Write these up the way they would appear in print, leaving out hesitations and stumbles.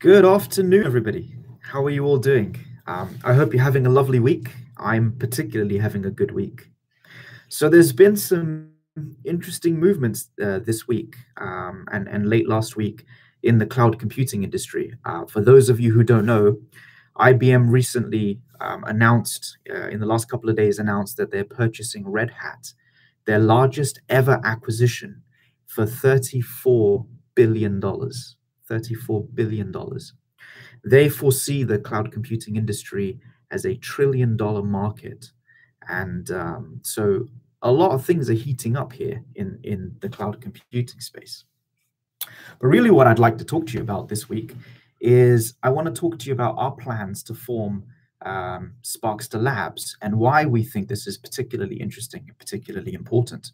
Good afternoon, everybody. How are you all doing? I hope you're having a lovely week. I'm particularly having a good week. So there's been some interesting movements this week and late last week in the cloud computing industry. For those of you who don't know, IBM recently announced, in the last couple of days, announced that they're purchasing Red Hat, their largest ever acquisition, for $34 billion. $34 billion. They foresee the cloud computing industry as a $1 trillion market. And so a lot of things are heating up here in the cloud computing space. But really what I'd like to talk to you about this week is I want to talk to you about our plans to form Sparkster Labs and why we think this is particularly interesting and particularly important.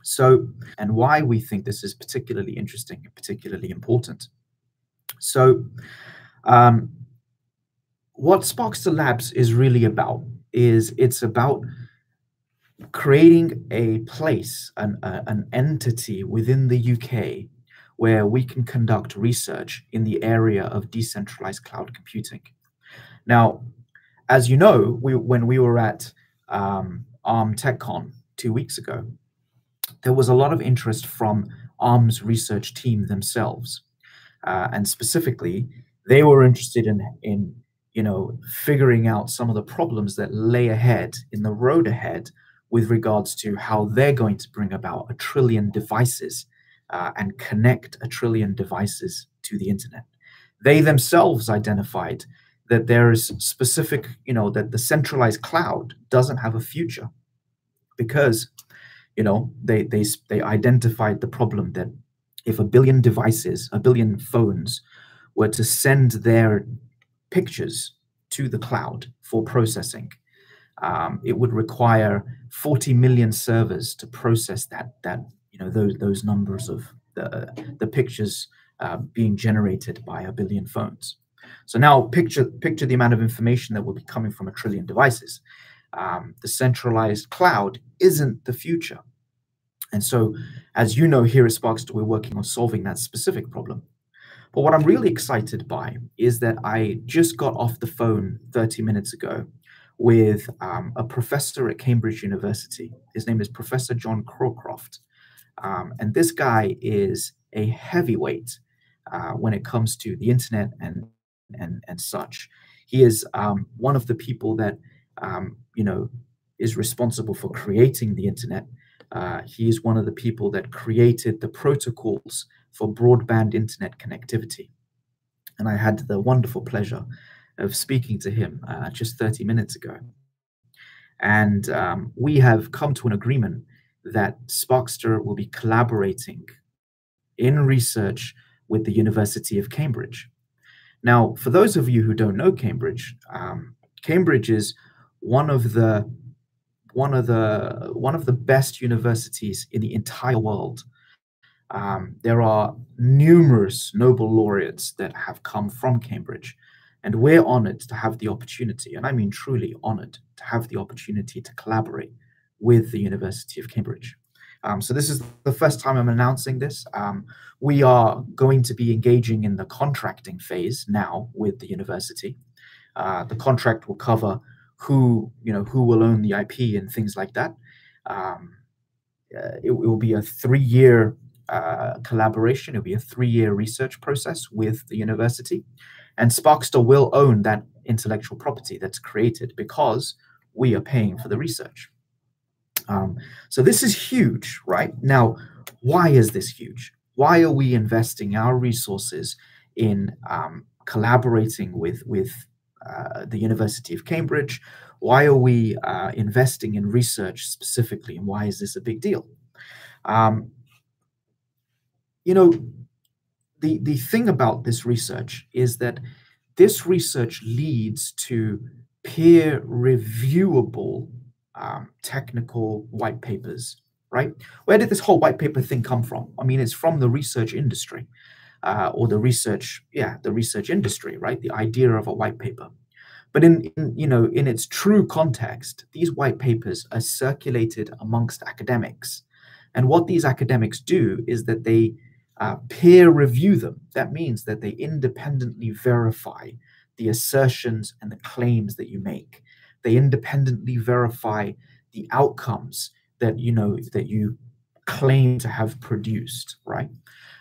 So, and why we think this is particularly interesting and particularly important. So, what Sparkster Labs is really about is it's about creating a place, an entity within the UK where we can conduct research in the area of decentralized cloud computing. Now, as you know, when we were at ARM TechCon 2 weeks ago, there was a lot of interest from ARM's research team themselves. And specifically, they were interested in figuring out some of the problems that lay ahead in the road ahead with regards to how they're going to bring about 1 trillion devices and connect 1 trillion devices to the internet. They themselves identified that there is specific, that the centralized cloud doesn't have a future because, they identified the problem that if 1 billion devices, 1 billion phones were to send their pictures to the cloud for processing, it would require 40 million servers to process those numbers of the pictures being generated by 1 billion phones. So now picture the amount of information that will be coming from 1 trillion devices. The centralized cloud isn't the future. And so, as you know, here at Sparkster, we're working on solving that specific problem. But what I'm really excited by is that I just got off the phone 30 minutes ago with a professor at Cambridge University. His name is Professor John Crowcroft. And this guy is a heavyweight when it comes to the internet and such. He is one of the people that, is responsible for creating the internet. He is one of the people that created the protocols for broadband internet connectivity. And I had the wonderful pleasure of speaking to him just 30 minutes ago. And we have come to an agreement that Sparkster will be collaborating in research with the University of Cambridge. Now, for those of you who don't know Cambridge, Cambridge is one of the best universities in the entire world. There are numerous Nobel laureates that have come from Cambridge, and we're honored to have the opportunity, and I mean truly honored to have the opportunity to collaborate with the University of Cambridge. So this is the first time I'm announcing this. We are going to be engaging in the contracting phase now with the university. The contract will cover who will own the IP and things like that. It will be a 3-year collaboration. It'll be a 3-year research process with the university, and Sparkster will own that intellectual property that's created because we are paying for the research. So this is huge, right? Now, why is this huge? Why are we investing our resources in collaborating with the University of Cambridge? Why are we investing in research specifically, and why is this a big deal? The thing about this research is that this research leads to peer reviewable technical white papers, right? Where did this whole white paper thing come from? I mean, it's from the research industry, or the research industry, right? The idea of a white paper. But in its true context, these white papers are circulated amongst academics. And what these academics do is that they peer review them. That means that they independently verify the assertions and the claims that you make. They independently verify the outcomes that you claim to have produced, right?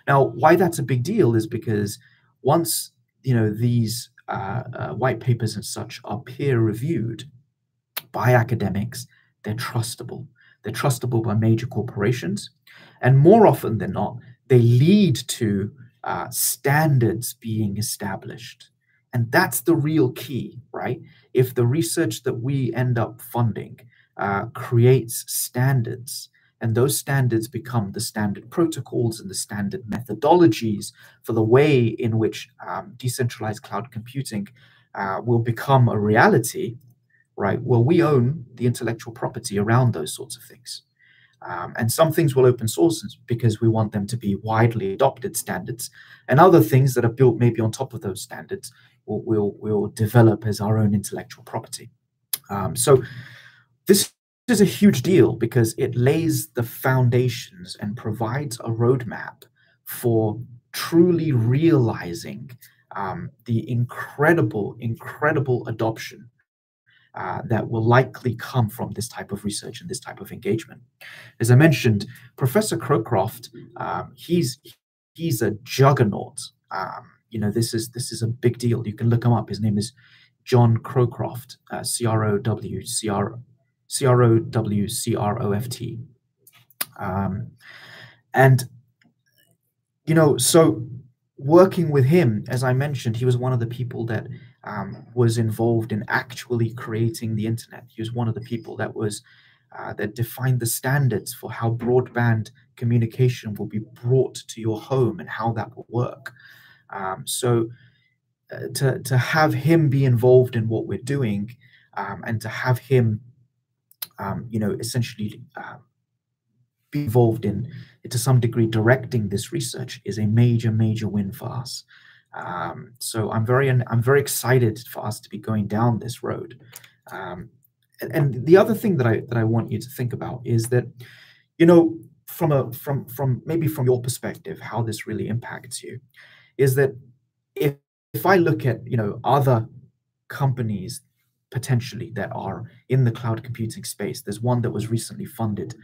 Now, why that's a big deal is because once these white papers and such are peer reviewed by academics, they're trustable. They're trustable by major corporations, and more often than not, they lead to standards being established. And that's the real key, right? If the research that we end up funding creates standards, and those standards become the standard protocols and the standard methodologies for the way in which decentralized cloud computing will become a reality, right? Well, we own the intellectual property around those sorts of things. And some things will open source because we want them to be widely adopted standards, and other things that are built maybe on top of those standards we'll develop as our own intellectual property. So this is a huge deal because it lays the foundations and provides a roadmap for truly realizing the incredible adoption that will likely come from this type of research and this type of engagement. As I mentioned, Professor Crowcroft, he's a juggernaut. This is a big deal. You can look him up. His name is John Crowcroft, Crowcroft. And so working with him, as I mentioned, he was one of the people that was involved in actually creating the internet. He was one of the people that defined the standards for how broadband communication will be brought to your home and how that will work. To have him be involved in what we're doing, and to have him, essentially be involved in, to some degree, directing this research is a major win for us. So I'm very excited for us to be going down this road. And the other thing that I want you to think about is that, from maybe from your perspective, how this really impacts you, is that if I look at other companies potentially that are in the cloud computing space, there's one that was recently funded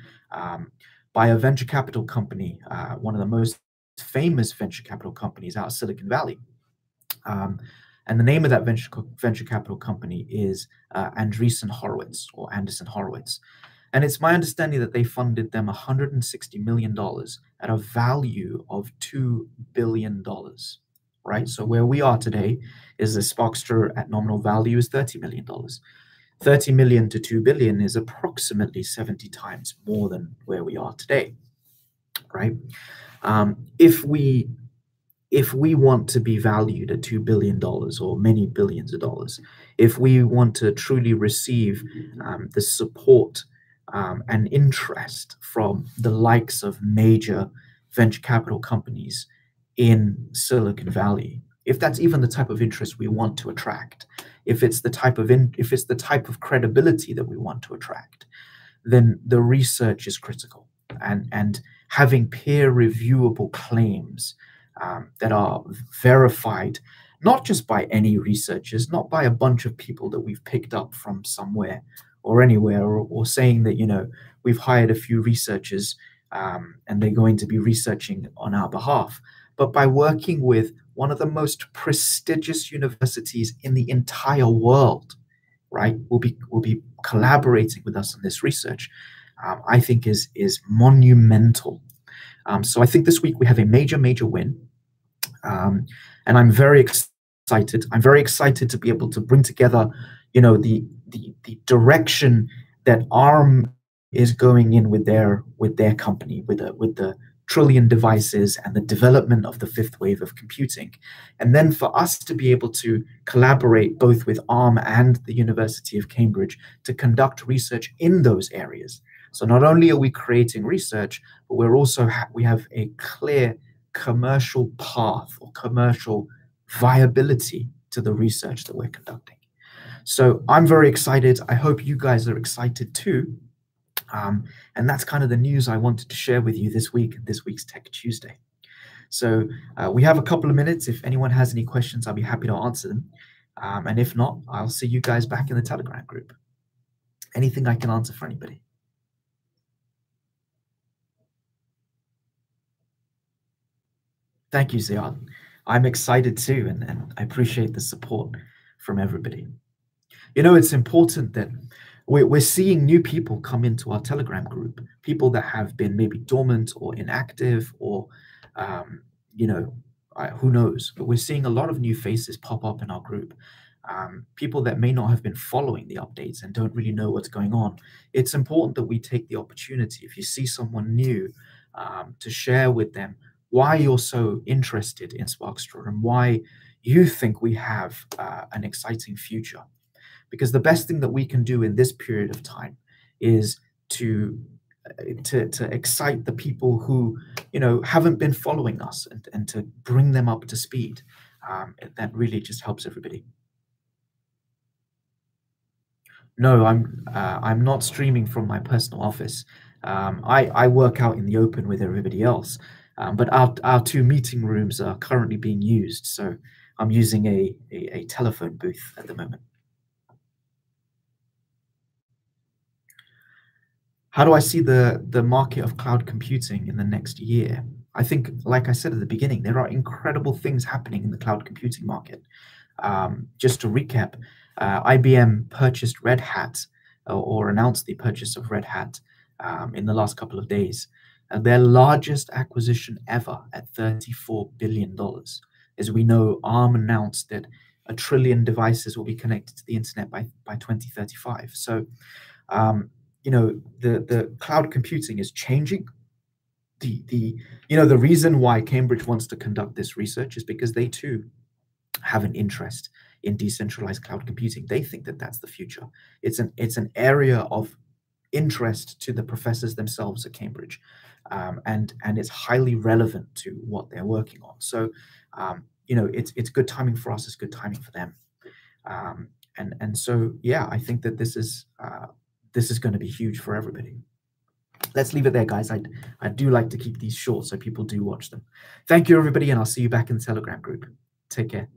by a venture capital company, one of the most famous venture capital companies out of Silicon Valley. And the name of that venture capital company is Andreessen Horowitz, or Anderson Horowitz. And it's my understanding that they funded them $160 million at a value of $2 billion, right? So where we are today is a Sparkster at nominal value is $30 million. 30 million to 2 billion is approximately 70 times more than where we are today, right? If we want to be valued at $2 billion or many billions of dollars, if we want to truly receive the support and interest from the likes of major venture capital companies in Silicon Valley, if that's even the type of interest we want to attract, if it's the type of credibility that we want to attract, then the research is critical, and having peer reviewable claims that are verified, not just by any researchers, not by a bunch of people that we've picked up from somewhere or anywhere, or saying that we've hired a few researchers and they're going to be researching on our behalf, but by working with one of the most prestigious universities in the entire world, right? Will be collaborating with us on this research. I think is monumental. So I think this week we have a major win, and I'm very excited. I'm very excited to be able to bring together, the direction that ARM is going in with their company, with the trillion devices and the development of the fifth wave of computing. And then for us to be able to collaborate both with ARM and the University of Cambridge to conduct research in those areas. So not only are we creating research, but we're also we have a clear commercial path or commercial viability to the research that we're conducting. So I'm very excited. I hope you guys are excited too. And that's kind of the news I wanted to share with you this week, this week's Tech Tuesday. So we have a couple of minutes. If anyone has any questions, I'll be happy to answer them. And if not, I'll see you guys back in the Telegram group. Anything I can answer for anybody. Thank you, Ziad. I'm excited too, and I appreciate the support from everybody. You know, it's important that we're seeing new people come into our Telegram group, people that have been maybe dormant or inactive, or, um, you know, who knows? But we're seeing a lot of new faces pop up in our group. People that may not have been following the updates and don't really know what's going on. It's important that we take the opportunity, if you see someone new, to share with them why you're so interested in Sparkster and why you think we have an exciting future, because the best thing that we can do in this period of time is to to excite the people who haven't been following us, and to bring them up to speed. That really just helps everybody. No, I'm not streaming from my personal office. I work out in the open with everybody else, but our two meeting rooms are currently being used, so I'm using a telephone booth at the moment. How do I see the market of cloud computing in the next year? I think, like I said at the beginning, there are incredible things happening in the cloud computing market. Just to recap, IBM purchased Red Hat, or announced the purchase of Red Hat in the last couple of days. Their largest acquisition ever at $34 billion. As we know, ARM announced that 1 trillion devices will be connected to the internet by 2035. So, the cloud computing is changing. The reason why Cambridge wants to conduct this research is because they too have an interest in decentralized cloud computing. They think that that's the future. It's an area of interest to the professors themselves at Cambridge, and it's highly relevant to what they're working on. So, it's good timing for us. It's good timing for them. And so, yeah, I think that this is going to be huge for everybody. Let's leave it there, guys. I do like to keep these short so people do watch them. Thank you, everybody, and I'll see you back in the Telegram group. Take care.